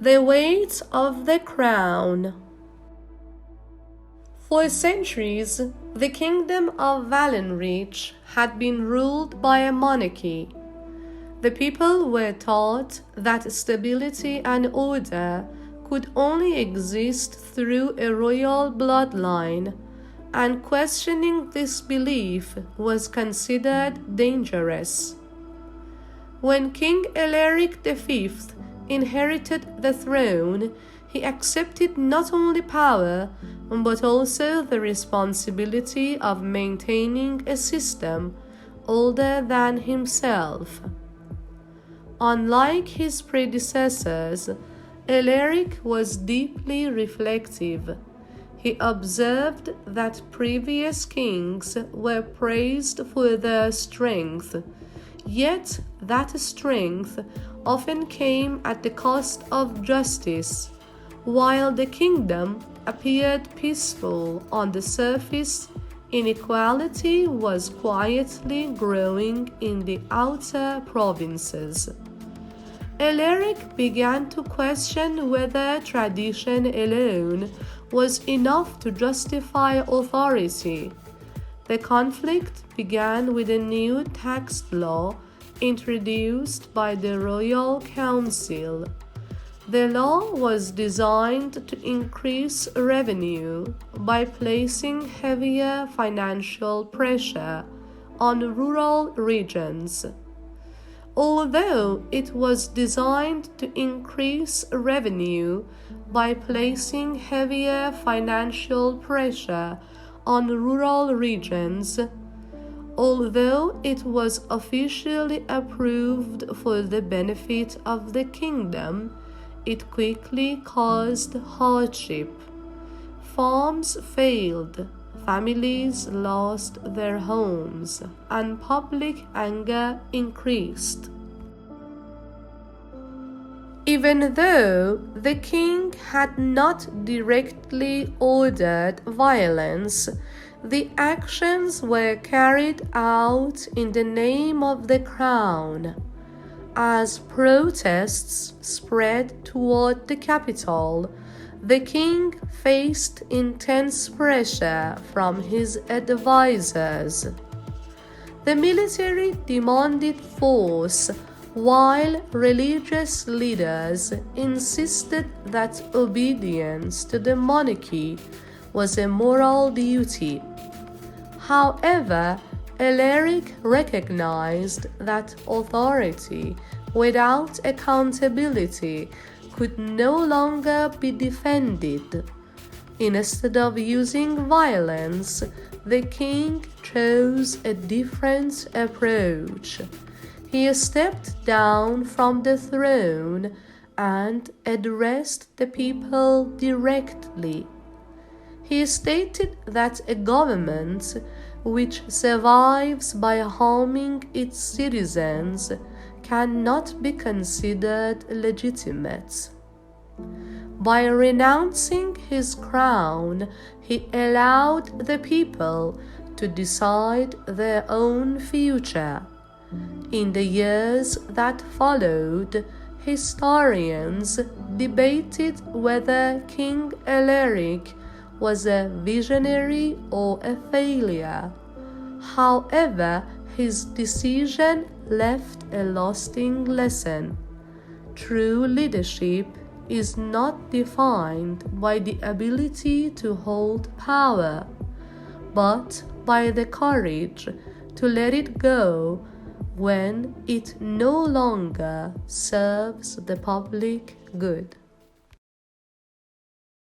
The weight of the crown. For centuries, the kingdom of Wallenreich had been ruled by a monarchy. The people were taught that stability and order could only exist through a royal bloodline, and questioning this belief was considered dangerous. When King Alaric V inherited the throne, he accepted not only power, but also the responsibility of maintaining a system older than himself. Unlike his predecessors, Alaric was deeply reflective. He observed that previous kings were praised for their strength, yet that strength often came at the cost of justice. While the kingdom appeared peaceful on the surface, inequality was quietly growing in the outer provinces. Alaric began to question whether tradition alone was enough to justify authority. The conflict began with a new tax law introduced by the Royal Council. The law was designed to increase revenue by placing heavier financial pressure on rural regions. Although it was designed to increase revenue by placing heavier financial pressure on rural regions, although it was officially approved for the benefit of the kingdom, it quickly caused hardship. Farms failed, families lost their homes, and public anger increased. Even though the king had not directly ordered violence, the actions were carried out in the name of the crown. As protests spread toward the capital, the king faced intense pressure from his advisors. The military demanded force, while religious leaders insisted that obedience to the monarchy was a moral duty. However, Alaric recognized that authority without accountability could no longer be defended. Instead of using violence, the king chose a different approach. He stepped down from the throne and addressed the people directly. He stated that a government which survives by harming its citizens cannot be considered legitimate. By renouncing his crown, he allowed the people to decide their own future. In the years that followed, historians debated whether King Alaric was a visionary or a failure. However, his decision left a lasting lesson. True leadership is not defined by the ability to hold power, but by the courage to let it go when it no longer serves the public good.